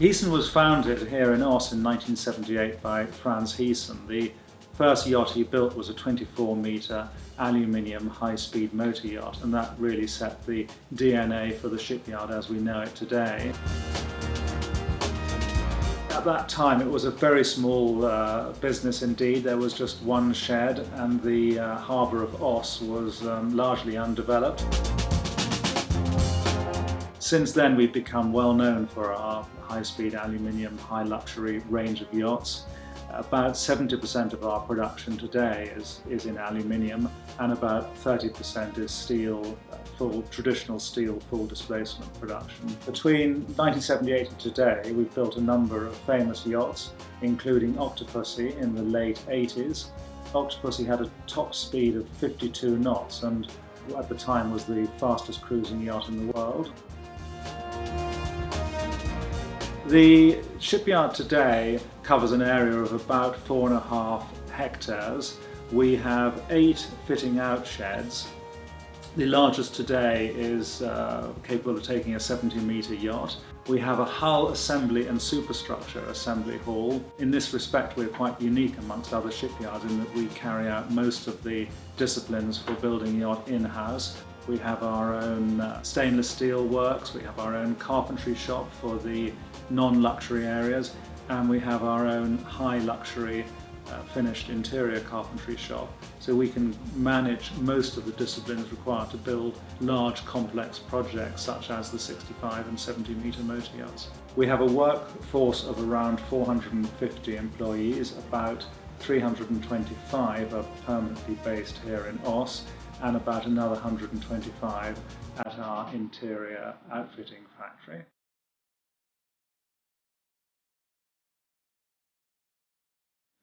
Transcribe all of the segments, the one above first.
Heesen was founded here in Oss in 1978 by Frans Heesen. The first yacht he built was a 24-metre aluminium high-speed motor yacht, and that really set the DNA for the shipyard as we know it today. At that time it was a very small business indeed. There was just one shed and the harbour of Oss was largely undeveloped. Since then we've become well known for our high-speed aluminium, high-luxury range of yachts. About 70% of our production today is in aluminium, and about 30% is steel, traditional steel full displacement production. Between 1978 and today we've built a number of famous yachts, including Octopussy in the late 80s. Octopussy had a top speed of 52 knots and at the time was the fastest cruising yacht in the world. The shipyard today covers an area of about 4.5 hectares. We have 8 fitting out sheds. The largest today is capable of taking a 70-metre yacht. We have a hull assembly and superstructure assembly hall. In this respect we're quite unique amongst other shipyards in that we carry out most of the disciplines for building a yacht in-house. We have our own stainless steel works, we have our own carpentry shop for the non-luxury areas, and we have our own high luxury finished interior carpentry shop. So we can manage most of the disciplines required to build large complex projects such as the 65 and 70-metre motor yachts. We have a workforce of around 450 employees, about 325 are permanently based here in Oss, and about another 125 at our interior outfitting factory.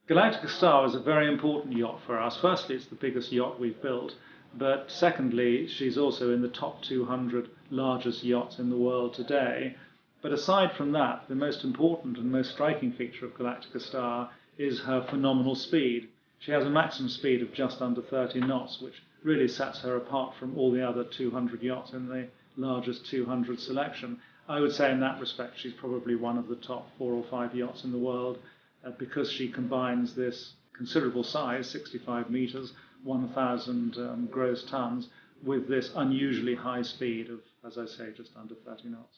Galactica Star is a very important yacht for us. Firstly, it's the biggest yacht we've built, but secondly, she's also in the top 200 largest yachts in the world today. But aside from that, the most important and most striking feature of Galactica Star is her phenomenal speed. She has a maximum speed of just under 30 knots, which really sets her apart from all the other 200 yachts in the largest 200 selection. I would say in that respect she's probably one of the top 4 or 5 yachts in the world because she combines this considerable size, 65 metres, 1,000 gross tons, with this unusually high speed of, as I say, just under 30 knots.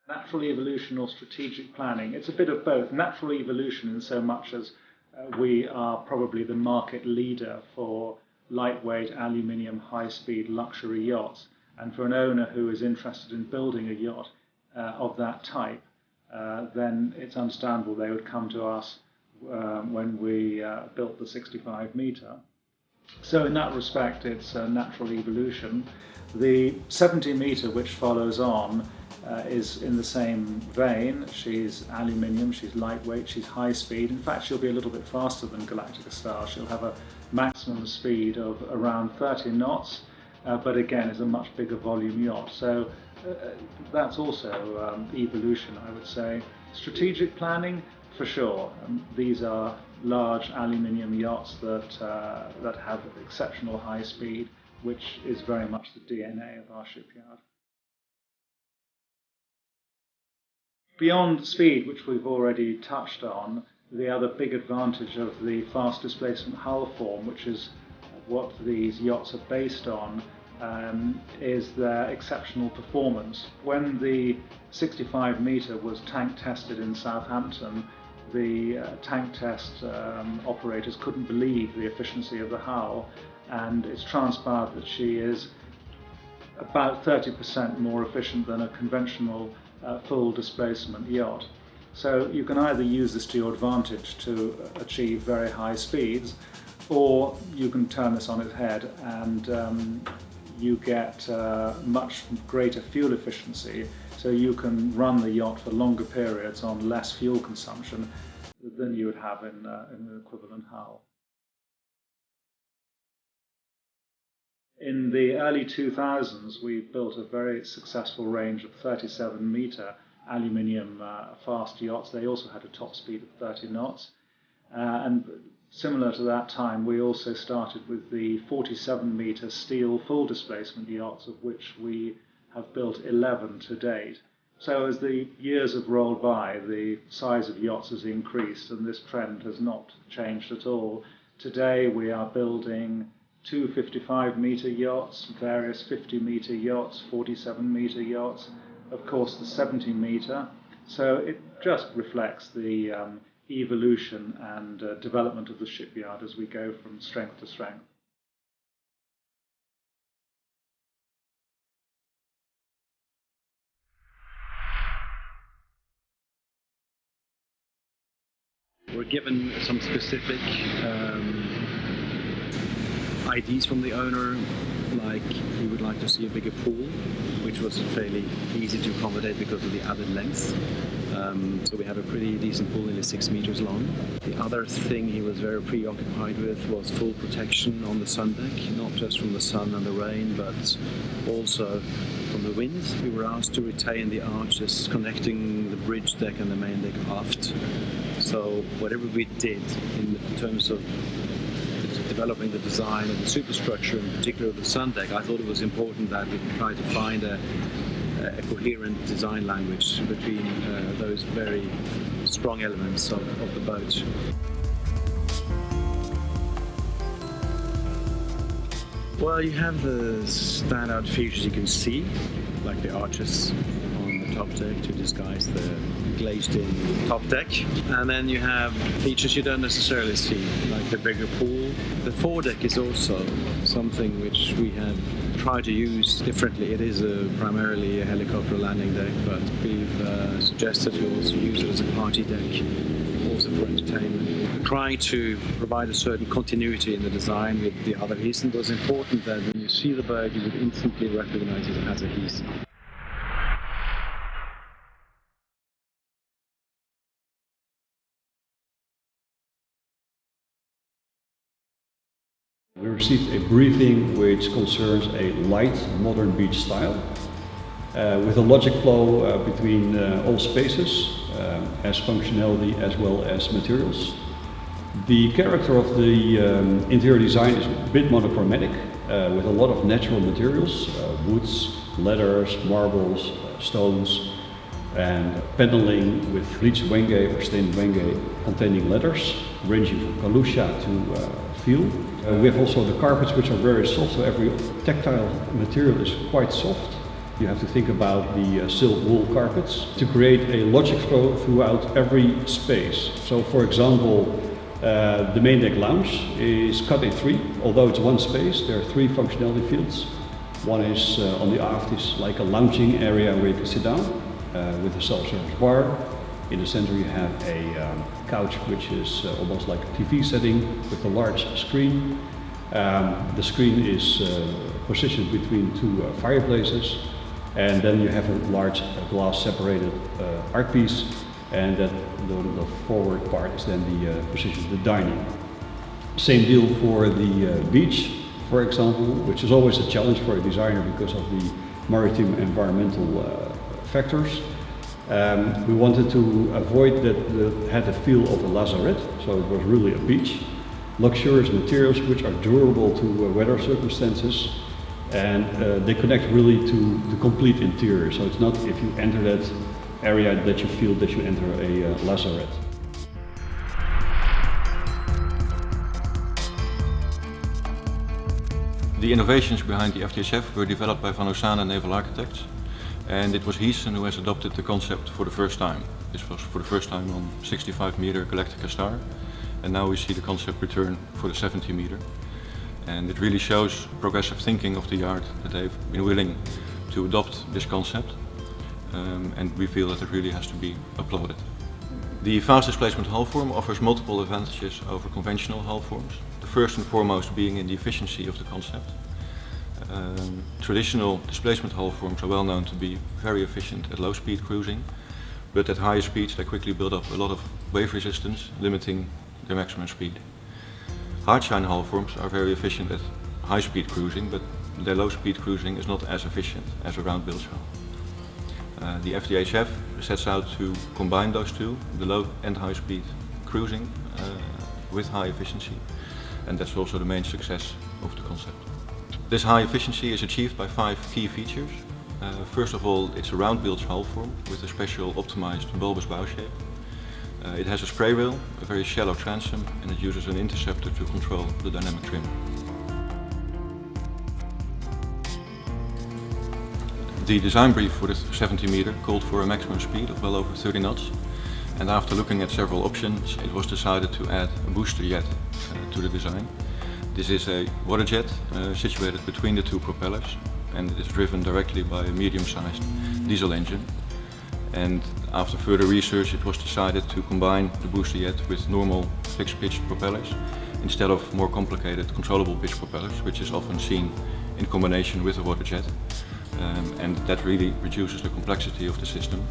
Natural evolution or strategic planning, it's a bit of both. Natural evolution in so much as we are probably the market leader for lightweight aluminium high-speed luxury yachts, and for an owner who is interested in building a yacht of that type, then it's understandable they would come to us when we built the 65 metre. So in that respect it's a natural evolution. The 70 metre which follows on is in the same vein. She's aluminium, she's lightweight, she's high speed. In fact, she'll be a little bit faster than Galactica Star. She'll have a maximum speed of around 30 knots, but again is a much bigger volume yacht. So that's also evolution, I would say. Strategic planning, for sure. These are large aluminium yachts that have exceptional high speed, which is very much the DNA of our shipyard. Beyond speed, which we've already touched on, the other big advantage of the fast displacement hull form, which is what these yachts are based on, is their exceptional performance. When the 65 metre was tank tested in Southampton, the tank test operators couldn't believe the efficiency of the hull, and it's transpired that she is about 30% more efficient than a conventional full displacement yacht. So you can either use this to your advantage to achieve very high speeds, or you can turn this on its head and you get much greater fuel efficiency, so you can run the yacht for longer periods on less fuel consumption than you would have in an equivalent hull. In the early 2000s, we built a very successful range of 37 metre aluminium fast yachts. They also had a top speed of 30 knots. And similar to that time, we also started with the 47 metre steel full displacement yachts, of which we have built 11 to date. So as the years have rolled by, the size of yachts has increased, and this trend has not changed at all. Today we are building 2 55-metre yachts, various 50-metre yachts, 47-metre yachts, of course the 70-metre. So it just reflects the evolution and development of the shipyard as we go from strength to strength. We're given some specific ideas from the owner, like he would like to see a bigger pool, which was fairly easy to accommodate because of the added length. So we have a pretty decent pool, nearly 6 meters long. The other thing he was very preoccupied with was full protection on the sun deck, not just from the sun and the rain, but also from the wind. We were asked to retain the arches connecting the bridge deck and the main deck aft. So whatever we did in terms of developing the design of the superstructure, in particular the sun deck, I thought it was important that we try to find a coherent design language between those very strong elements of the boat. Well, you have the standout features you can see, like the arches on the top deck to disguise the glazed-in top deck. And then you have features you don't necessarily see, like the bigger pool. The foredeck is also something which we have tried to use differently. It is primarily a helicopter landing deck, but we've suggested we also use it as a party deck, also for entertainment. Trying to provide a certain continuity in the design with the other Heesen. It was important that when you see the boat, you would instantly recognize it as a Heesen. We received a briefing which concerns a light, modern beach style with a logic flow between all spaces as functionality as well as materials. The character of the interior design is a bit monochromatic with a lot of natural materials, woods, leathers, marbles, stones, and paneling with bleached wenge or stained wenge containing leathers ranging from Kalusha to feel. We have also the carpets, which are very soft, so every tactile material is quite soft. You have to think about the silk wool carpets to create a logic flow throughout every space. So for example, the main deck lounge is cut in 3, although it's one space, there are 3 functionality fields. One is on the aft is like a lounging area where you can sit down with a self-service bar. In the center you have a couch which is almost like a TV setting with a large screen. The screen is positioned between 2 fireplaces, and then you have a large glass separated art piece, and that the forward part is then the position of the dining. Same deal for the beach, for example, which is always a challenge for a designer because of the maritime environmental factors. We wanted to avoid that it had the feel of a lazarette, so it was really a beach. Luxurious materials which are durable to weather circumstances, and they connect really to the complete interior. So it's not if you enter that area that you feel that you enter a lazarette. The innovations behind the FTHF were developed by Van Ossana Naval Architects. And it was Heesen who has adopted the concept for the first time. This was for the first time on 65-meter Galactica Star, and now we see the concept return for the 70-meter. And it really shows progressive thinking of the yard that they've been willing to adopt this concept, and we feel that it really has to be applauded. The fast displacement hull form offers multiple advantages over conventional hull forms. The first and foremost being in the efficiency of the concept. Traditional displacement hull forms are well known to be very efficient at low speed cruising, but at higher speeds they quickly build up a lot of wave resistance, limiting their maximum speed. Hardshine hull forms are very efficient at high speed cruising, but their low speed cruising is not as efficient as a round bilge hull. The FTHF sets out to combine those two, the low and high speed cruising with high efficiency, and that's also the main success of the concept. This high efficiency is achieved by 5 key features. First of all, it's a round bilge hull form with a special optimized bulbous bow shape. It has a spray wheel, a very shallow transom, and it uses an interceptor to control the dynamic trim. The design brief for the 70 meter called for a maximum speed of well over 30 knots, and after looking at several options it was decided to add a booster jet to the design. This is a water jet situated between the two propellers, and it is driven directly by a medium-sized diesel engine. And after further research it was decided to combine the booster jet with normal fixed-pitch propellers instead of more complicated controllable pitch propellers, which is often seen in combination with a water jet. And that really reduces the complexity of the system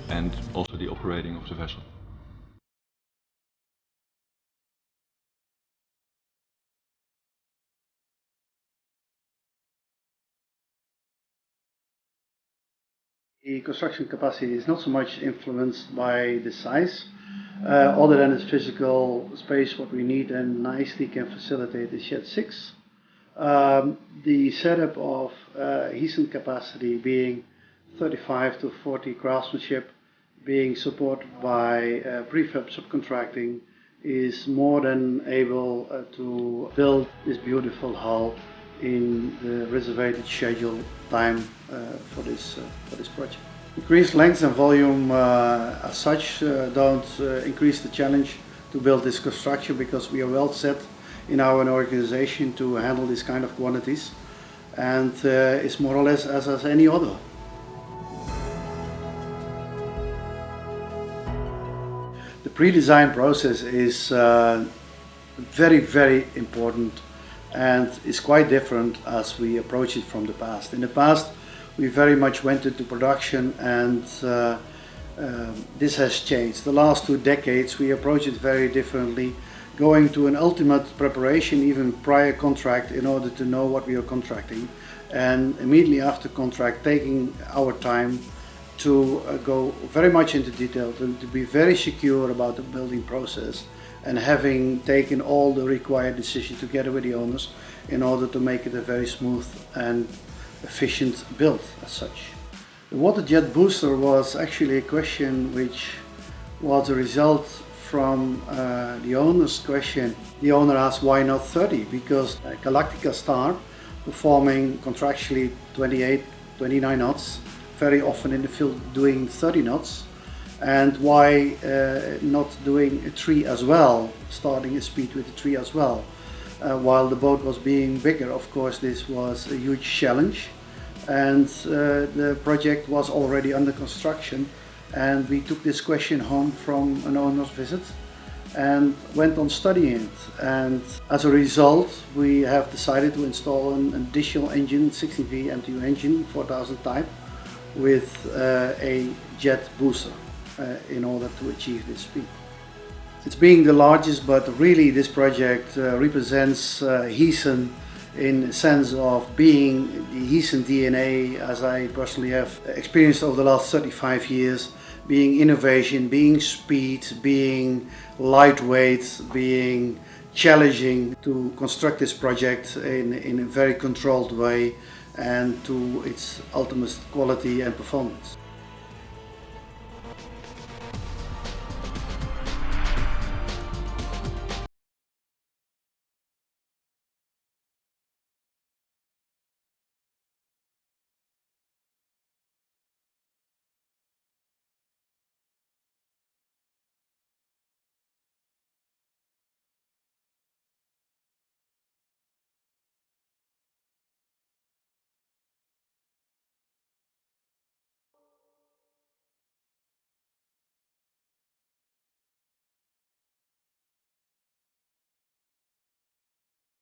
and also the operating of the vessel. The construction capacity is not so much influenced by the size, other than its physical space. What we need and nicely can facilitate is shed 6. The setup of Heesen capacity being 35 to 40 craftsmanship, being supported by prefab subcontracting, is more than able to build this beautiful hull in the reserved schedule time for this project. Increased length and volume as such don't increase the challenge to build this construction, because we are well set in our organization to handle this kind of quantities, and it's more or less as any other. The pre-design process is very, very important, and is quite different as we approach it from the past. In the past we very much went into production, and this has changed. The last 2 decades we approach it very differently, going to an ultimate preparation even prior contract in order to know what we are contracting, and immediately after contract taking our time to go very much into detail, to be very secure about the building process, and having taken all the required decisions together with the owners in order to make it a very smooth and efficient build as such. The water jet booster was actually a question which was a result from the owner's question. The owner asked why not 30, because Galactica Star performing contractually 28, 29 knots, very often in the field doing 30 knots, and why not doing a 3 as well, starting a speed with a 3 as well. While the boat was being bigger, of course this was a huge challenge, and the project was already under construction, and we took this question home from an owner's visit and went on studying it. And as a result we have decided to install an additional engine, 16V MTU engine, 4000 type, with a jet booster in order to achieve this speed. It's being the largest, but really this project represents Heesen in the sense of being the Heesen DNA, as I personally have experienced over the last 35 years, being innovation, being speed, being lightweight, being challenging to construct this project in a very controlled way and to its ultimate quality and performance.